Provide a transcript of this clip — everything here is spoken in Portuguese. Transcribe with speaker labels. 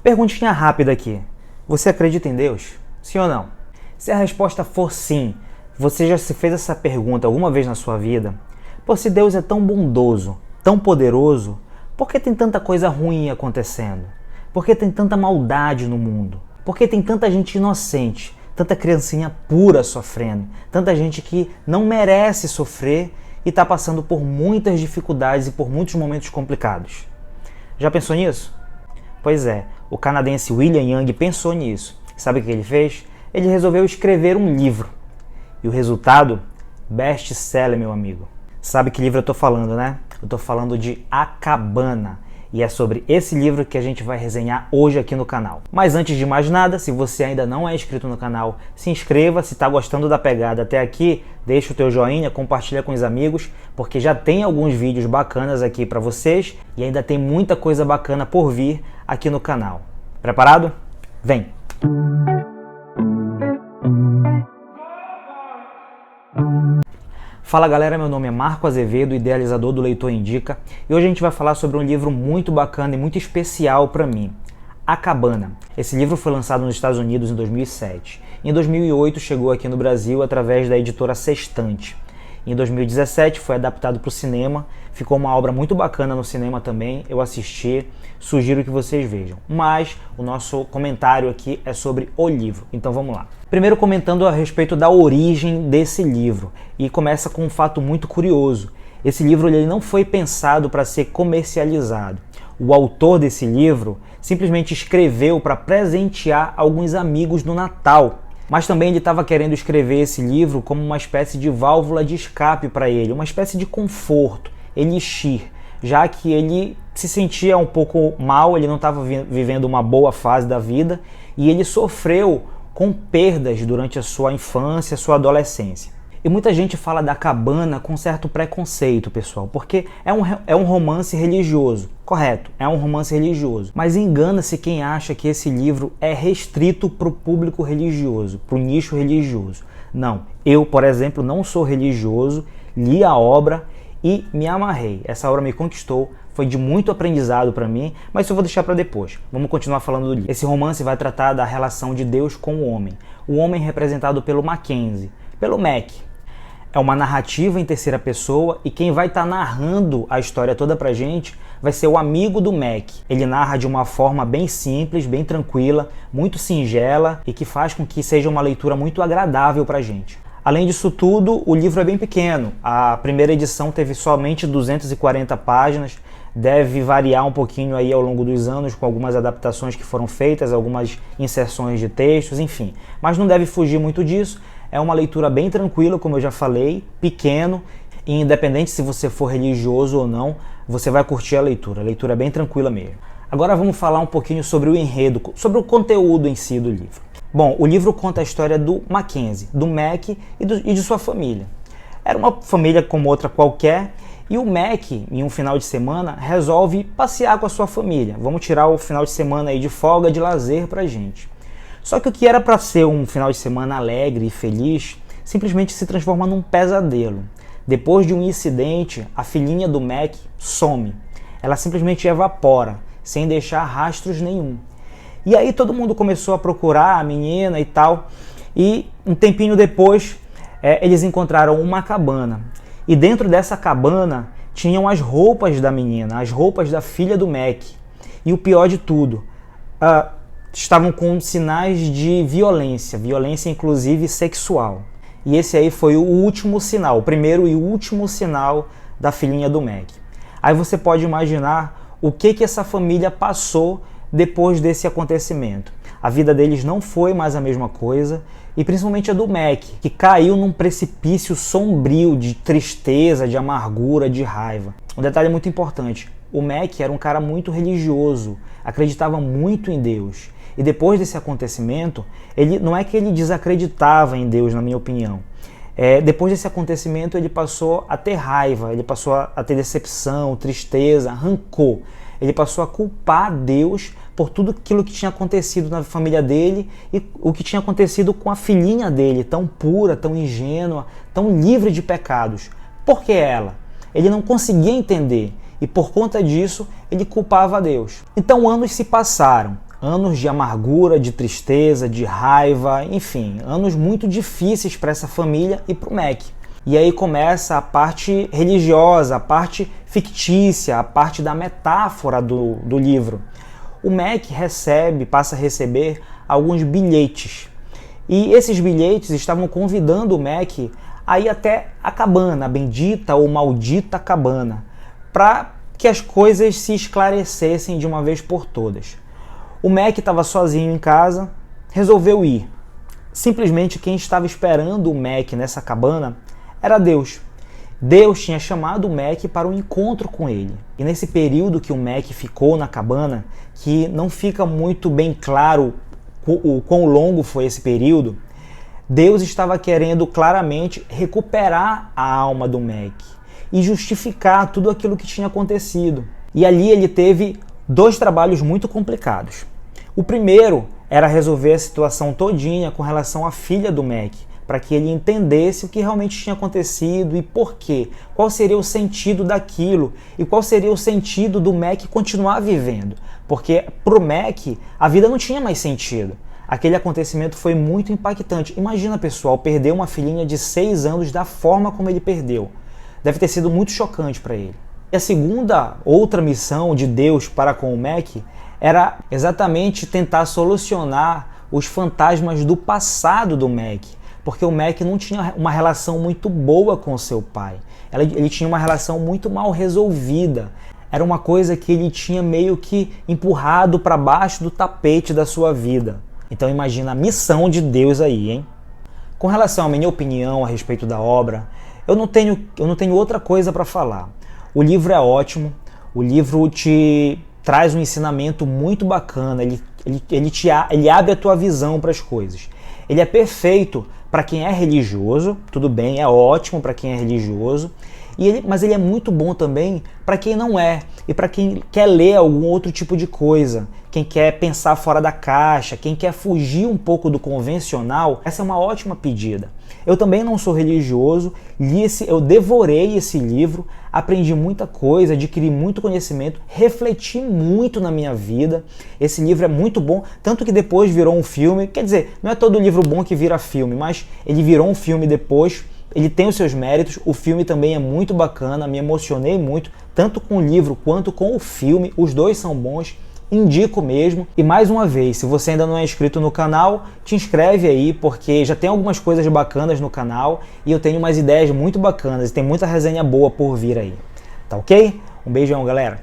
Speaker 1: Perguntinha rápida aqui. Você acredita em Deus? Sim ou não? Se a resposta for sim, você já se fez essa pergunta alguma vez na sua vida? Pô, se Deus é tão bondoso, tão poderoso, por que tem tanta coisa ruim acontecendo? Por que tem tanta maldade no mundo? Por que tem tanta gente inocente, tanta criancinha pura sofrendo, tanta gente que não merece sofrer e está passando por muitas dificuldades e por muitos momentos complicados? Já pensou nisso? Pois é, o canadense William Young pensou nisso. Sabe o que ele fez? Ele resolveu escrever um livro. E o resultado? Best-seller, meu amigo. Sabe que livro eu tô falando, né? Eu tô falando de A Cabana. E é sobre esse livro que a gente vai resenhar hoje aqui no canal. Mas antes de mais nada, se você ainda não é inscrito no canal, se inscreva. Se tá gostando da pegada até aqui, deixa o teu joinha, compartilha com os amigos, porque já tem alguns vídeos bacanas aqui para vocês e ainda tem muita coisa bacana por vir aqui no canal. Preparado? Vem! Fala galera, meu nome é Marco Azevedo, idealizador do Leitor Indica, e hoje a gente vai falar sobre um livro muito bacana e muito especial para mim, A Cabana. Esse livro foi lançado nos Estados Unidos em 2007. Em 2008 chegou aqui no Brasil através da editora Sextante. Em 2017 foi adaptado para o cinema, ficou uma obra muito bacana no cinema também, eu assisti, sugiro que vocês vejam. Mas o nosso comentário aqui é sobre o livro, então vamos lá. Primeiro comentando a respeito da origem desse livro, e começa com um fato muito curioso. Esse livro ele não foi pensado para ser comercializado. O autor desse livro simplesmente escreveu para presentear alguns amigos no Natal. Mas também ele estava querendo escrever esse livro como uma espécie de válvula de escape para ele, uma espécie de conforto, elixir, já que ele se sentia um pouco mal, ele não estava vivendo uma boa fase da vida e ele sofreu com perdas durante a sua infância, sua adolescência. E muita gente fala da Cabana com certo preconceito, pessoal, porque é um romance religioso. Correto, é um romance religioso. Mas engana-se quem acha que esse livro é restrito para o público religioso, para o nicho religioso. Não, eu, por exemplo, não sou religioso, li a obra e me amarrei. Essa obra me conquistou, foi de muito aprendizado para mim, mas isso eu vou deixar para depois. Vamos continuar falando do livro. Esse romance vai tratar da relação de Deus com o homem. O homem representado pelo Mackenzie, pelo Mac. É uma narrativa em terceira pessoa e quem vai estar narrando a história toda pra gente vai ser o amigo do Mac. Ele narra de uma forma bem simples, bem tranquila, muito singela e que faz com que seja uma leitura muito agradável pra gente. Além disso tudo, o livro é bem pequeno. A primeira edição teve somente 240 páginas, deve variar um pouquinho aí ao longo dos anos com algumas adaptações que foram feitas, algumas inserções de textos, enfim. Mas não deve fugir muito disso. É uma leitura bem tranquila, como eu já falei, pequeno, e independente se você for religioso ou não, você vai curtir a leitura é bem tranquila mesmo. Agora vamos falar um pouquinho sobre o enredo, sobre o conteúdo em si do livro. Bom, o livro conta a história do Mackenzie, do Mac e de sua família. Era uma família como outra qualquer, e o Mac, em um final de semana, resolve passear com a sua família. Vamos tirar o final de semana aí de folga, de lazer pra gente. Só que o que era para ser um final de semana alegre e feliz, simplesmente se transforma num pesadelo. Depois de um incidente, a filhinha do Mac some. Ela simplesmente evapora, sem deixar rastros nenhum. E aí todo mundo começou a procurar a menina e tal, e um tempinho depois eles encontraram uma cabana. E dentro dessa cabana tinham as roupas da menina, as roupas da filha do Mac. E o pior de tudo, estavam com sinais de violência inclusive sexual. E esse aí foi o último sinal, o primeiro e último sinal da filhinha do Mac. Aí você pode imaginar o que essa família passou depois desse acontecimento. A vida deles não foi mais a mesma coisa, e principalmente a do Mac, que caiu num precipício sombrio de tristeza, de amargura, de raiva. Um detalhe muito importante, o Mac era um cara muito religioso, acreditava muito em Deus. E depois desse acontecimento, não é que ele desacreditava em Deus, na minha opinião. Depois desse acontecimento, ele passou a ter raiva, ele passou a ter decepção, tristeza, rancor. Ele passou a culpar Deus por tudo aquilo que tinha acontecido na família dele e o que tinha acontecido com a filhinha dele, tão pura, tão ingênua, tão livre de pecados. Por que ela? Ele não conseguia entender e por conta disso ele culpava a Deus. Então anos se passaram. Anos de amargura, de tristeza, de raiva, enfim, anos muito difíceis para essa família e para o Mac. E aí começa a parte religiosa, a parte fictícia, a parte da metáfora do livro. O Mac passa a receber alguns bilhetes. E esses bilhetes estavam convidando o Mac a ir até a cabana, a bendita ou maldita cabana, para que as coisas se esclarecessem de uma vez por todas. O Mac estava sozinho em casa, resolveu ir. Simplesmente quem estava esperando o Mac nessa cabana era Deus. Deus tinha chamado o Mac para um encontro com ele. E nesse período que o Mac ficou na cabana, que não fica muito bem claro o quão longo foi esse período, Deus estava querendo claramente recuperar a alma do Mac e justificar tudo aquilo que tinha acontecido. E ali ele teve 2 trabalhos muito complicados. O primeiro era resolver a situação todinha com relação à filha do Mac, para que ele entendesse o que realmente tinha acontecido e por quê, qual seria o sentido daquilo e qual seria o sentido do Mac continuar vivendo, porque para o Mac a vida não tinha mais sentido. Aquele acontecimento foi muito impactante. Imagina, pessoal, perder uma filhinha de 6 anos da forma como ele perdeu. Deve ter sido muito chocante para ele. E a outra missão de Deus para com o Mac era exatamente tentar solucionar os fantasmas do passado do Mac, porque o Mac não tinha uma relação muito boa com seu pai. Ele tinha uma relação muito mal resolvida. Era uma coisa que ele tinha meio que empurrado para baixo do tapete da sua vida. Então imagina a missão de Deus aí, hein? Com relação à minha opinião a respeito da obra, eu não tenho outra coisa para falar. O livro é ótimo, o livro te traz um ensinamento muito bacana, ele abre a tua visão para as coisas. Ele é perfeito para quem é religioso, tudo bem, é ótimo para quem é religioso, mas ele é muito bom também para quem não é, e para quem quer ler algum outro tipo de coisa, quem quer pensar fora da caixa, quem quer fugir um pouco do convencional. Essa é uma ótima pedida. Eu também não sou religioso, eu devorei esse livro, aprendi muita coisa, adquiri muito conhecimento, refleti muito na minha vida. Esse livro é muito bom, tanto que depois virou um filme. Quer dizer, não é todo livro bom que vira filme, mas ele virou um filme depois. Ele tem os seus méritos, o filme também é muito bacana, me emocionei muito, tanto com o livro quanto com o filme, os dois são bons, indico mesmo. E mais uma vez, se você ainda não é inscrito no canal, te inscreve aí, porque já tem algumas coisas bacanas no canal e eu tenho umas ideias muito bacanas e tem muita resenha boa por vir aí, tá ok? Um beijão, galera!